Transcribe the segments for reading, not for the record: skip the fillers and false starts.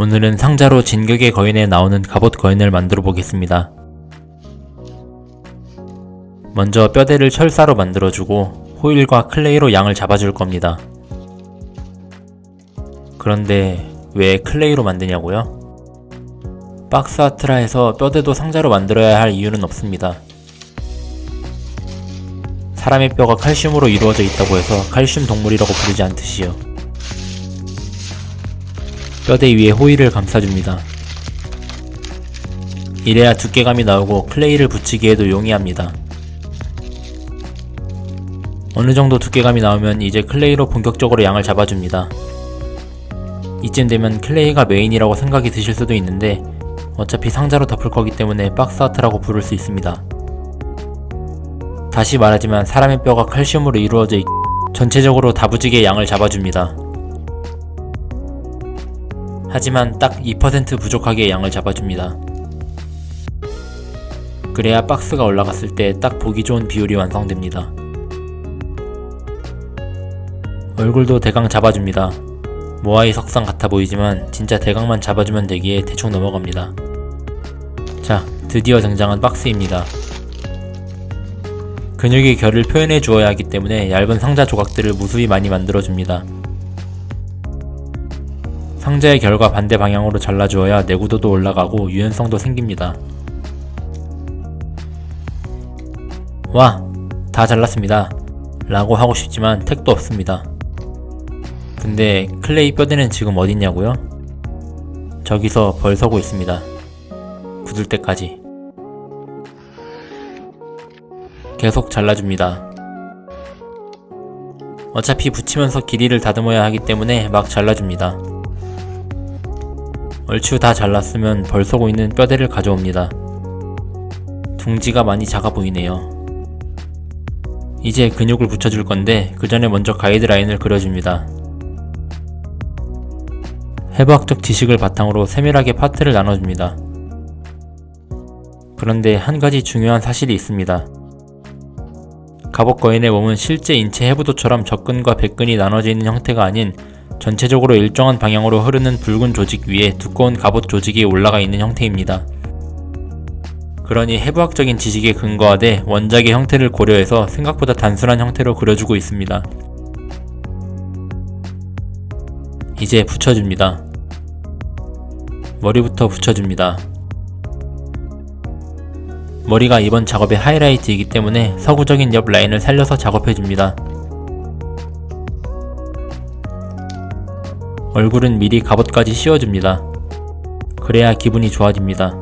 오늘은 상자로 진격의 거인에 나오는 갑옷 거인을 만들어 보겠습니다. 먼저 뼈대를 철사로 만들어주고 호일과 클레이로 양을 잡아줄 겁니다. 그런데 왜 클레이로 만드냐고요? 박스 아트라 해서 뼈대도 상자로 만들어야 할 이유는 없습니다. 사람의 뼈가 칼슘으로 이루어져 있다고 해서 칼슘 동물이라고 부르지 않듯이요. 뼈대 위에 호일을 감싸줍니다. 이래야 두께감이 나오고 클레이를 붙이기에도 용이합니다. 어느정도 두께감이 나오면 이제 클레이로 본격적으로 양을 잡아줍니다. 이쯤 되면 클레이가 메인이라고 생각이 드실 수도 있는데 어차피 상자로 덮을 거기 때문에 박스 아트라고 부를 수 있습니다. 다시 말하지만 사람의 뼈가 칼슘으로 이루어져 있고 전체적으로 다부지게 양을 잡아줍니다. 하지만 딱 2% 부족하게 양을 잡아줍니다. 그래야 박스가 올라갔을 때 딱 보기 좋은 비율이 완성됩니다. 얼굴도 대강 잡아줍니다. 모아이 석상 같아 보이지만 진짜 대강만 잡아주면 되기에 대충 넘어갑니다. 자, 드디어 등장한 박스입니다. 근육의 결을 표현해 주어야 하기 때문에 얇은 상자 조각들을 무수히 많이 만들어줍니다. 상자의 결과 반대 방향으로 잘라주어야 내구도도 올라가고 유연성도 생깁니다. 와! 다 잘랐습니다. 라고 하고 싶지만 택도 없습니다. 근데 클레이 뼈대는 지금 어딨냐고요? 저기서 벌 서고 있습니다. 굳을 때까지. 계속 잘라줍니다. 어차피 붙이면서 길이를 다듬어야 하기 때문에 막 잘라줍니다. 얼추 다 잘랐으면 벌 서고 있는 뼈대를 가져옵니다. 둥지가 많이 작아 보이네요. 이제 근육을 붙여줄 건데 그 전에 먼저 가이드라인을 그려줍니다. 해부학적 지식을 바탕으로 세밀하게 파트를 나눠줍니다. 그런데 한 가지 중요한 사실이 있습니다. 갑옷 거인의 몸은 실제 인체 해부도처럼 접근과 백근이 나눠져 있는 형태가 아닌 전체적으로 일정한 방향으로 흐르는 붉은 조직 위에 두꺼운 갑옷 조직이 올라가 있는 형태입니다. 그러니 해부학적인 지식에 근거하되 원작의 형태를 고려해서 생각보다 단순한 형태로 그려주고 있습니다. 이제 붙여줍니다. 머리부터 붙여줍니다. 머리가 이번 작업의 하이라이트이기 때문에 서구적인 옆 라인을 살려서 작업해줍니다. 얼굴은 미리 갑옷까지 씌워줍니다. 그래야 기분이 좋아집니다.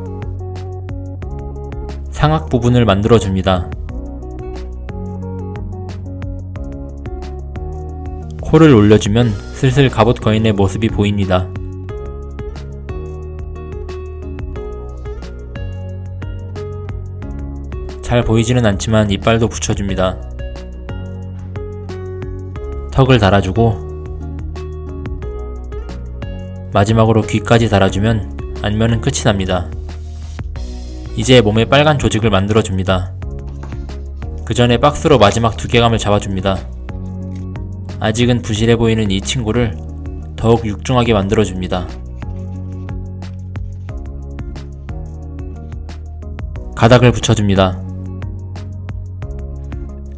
상악 부분을 만들어줍니다. 코를 올려주면 슬슬 갑옷 거인의 모습이 보입니다. 잘 보이지는 않지만 이빨도 붙여줍니다. 턱을 달아주고 마지막으로 귀까지 달아주면 안면은 끝이 납니다. 이제 몸에 빨간 조직을 만들어줍니다. 그 전에 박스로 마지막 두께감을 잡아줍니다. 아직은 부실해 보이는 이 친구를 더욱 육중하게 만들어줍니다. 가닥을 붙여줍니다.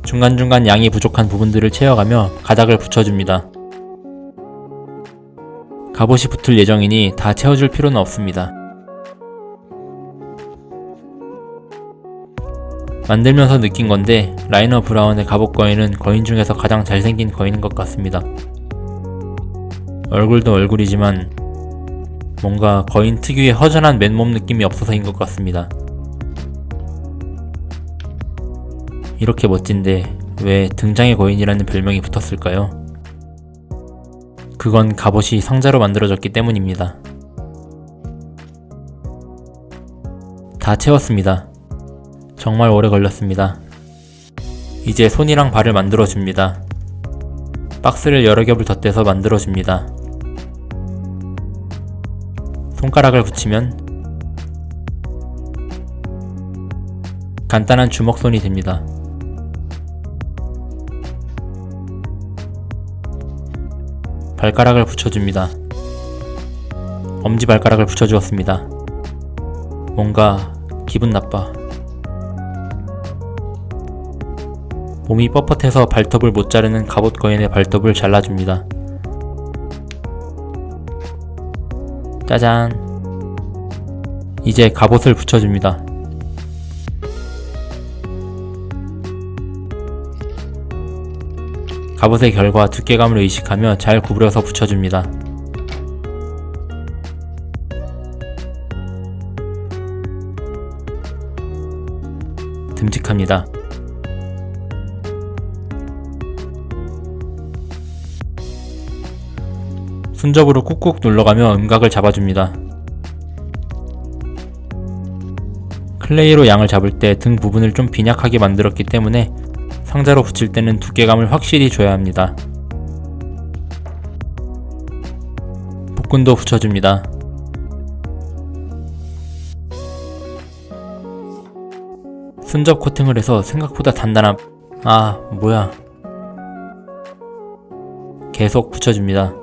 중간중간 양이 부족한 부분들을 채워가며 가닥을 붙여줍니다. 갑옷이 붙을 예정이니 다 채워줄 필요는 없습니다. 만들면서 느낀 건데 라이너 브라운의 갑옷 거인은 거인 중에서 가장 잘생긴 거인인 것 같습니다. 얼굴도 얼굴이지만 뭔가 거인 특유의 허전한 맨몸 느낌이 없어서인 것 같습니다. 이렇게 멋진데 왜 등장의 거인이라는 별명이 붙었을까요? 그건 갑옷이 상자로 만들어졌기 때문입니다. 다 채웠습니다. 정말 오래 걸렸습니다. 이제 손이랑 발을 만들어줍니다. 박스를 여러 겹을 덧대서 만들어줍니다. 손가락을 붙이면 간단한 주먹손이 됩니다. 발가락을 붙여줍니다. 엄지발가락을 붙여주었습니다. 뭔가 기분 나빠. 몸이 뻣뻣해서 발톱을 못 자르는 갑옷 거인의 발톱을 잘라줍니다. 짜잔. 이제 갑옷을 붙여줍니다. 갑옷의 결과 두께감을 의식하며 잘 구부려서 붙여줍니다. 듬직합니다. 순접으로 꾹꾹 눌러가며 음각을 잡아줍니다. 클레이로 양을 잡을 때 등 부분을 좀 빈약하게 만들었기 때문에 상자로 붙일 때는 두께감을 확실히 줘야 합니다. 복근도 붙여줍니다. 순접 코팅을 해서 생각보다 단단함. 뭐야. 계속 붙여줍니다.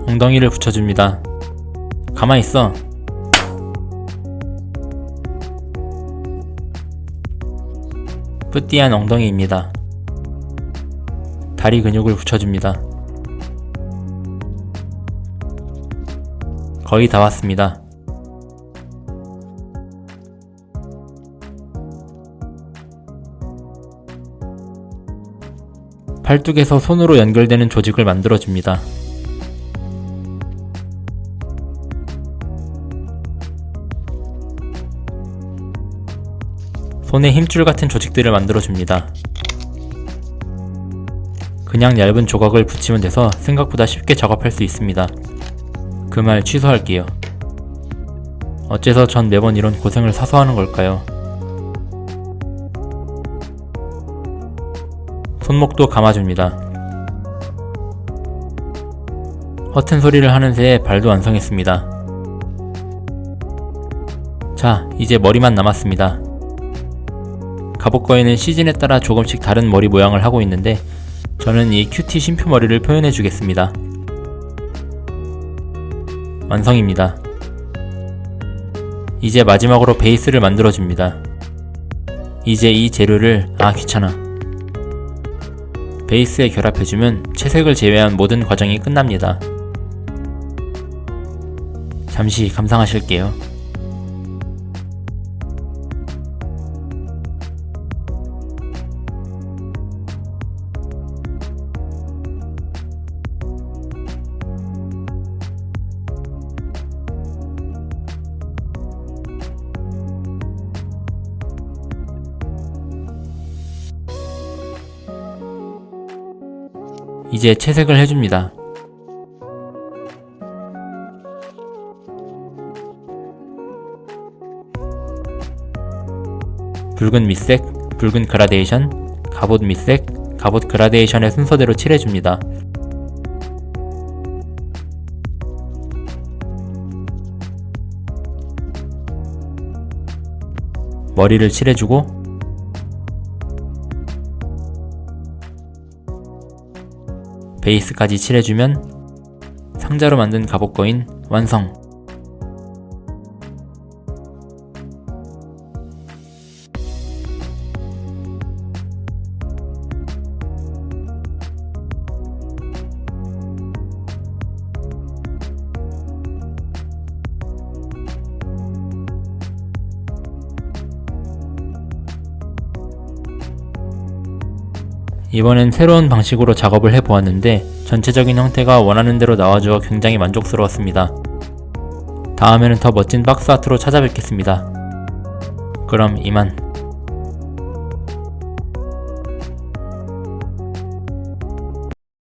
엉덩이를 붙여줍니다. 가만히 있어. 뿌띠한 엉덩이입니다. 다리 근육을 붙여줍니다. 거의 다 왔습니다. 팔뚝에서 손으로 연결되는 조직을 만들어줍니다. 손에 힘줄 같은 조직들을 만들어줍니다. 그냥 얇은 조각을 붙이면 돼서 생각보다 쉽게 작업할 수 있습니다. 그 말 취소할게요. 어째서 전 매번 이런 고생을 사서 하는 걸까요? 손목도 감아줍니다. 허튼 소리를 하는 새에 발도 완성했습니다. 자, 이제 머리만 남았습니다. 갑옷 거인은 시즌에 따라 조금씩 다른 머리 모양을 하고 있는데 저는 이 큐티 쉼표 머리를 표현해 주겠습니다. 완성입니다. 이제 마지막으로 베이스를 만들어 줍니다. 이제 이 재료를 귀찮아. 베이스에 결합해주면 채색을 제외한 모든 과정이 끝납니다. 잠시 감상하실게요. 이제 채색을 해줍니다. 붉은 밑색, 붉은 그라데이션, 갑옷 밑색, 갑옷 그라데이션의 순서대로 칠해줍니다. 머리를 칠해주고 베이스까지 칠해주면 상자로 만든 갑옷 거인 완성! 이번엔 새로운 방식으로 작업을 해보았는데 전체적인 형태가 원하는 대로 나와주어 굉장히 만족스러웠습니다. 다음에는 더 멋진 박스 아트로 찾아뵙겠습니다. 그럼 이만.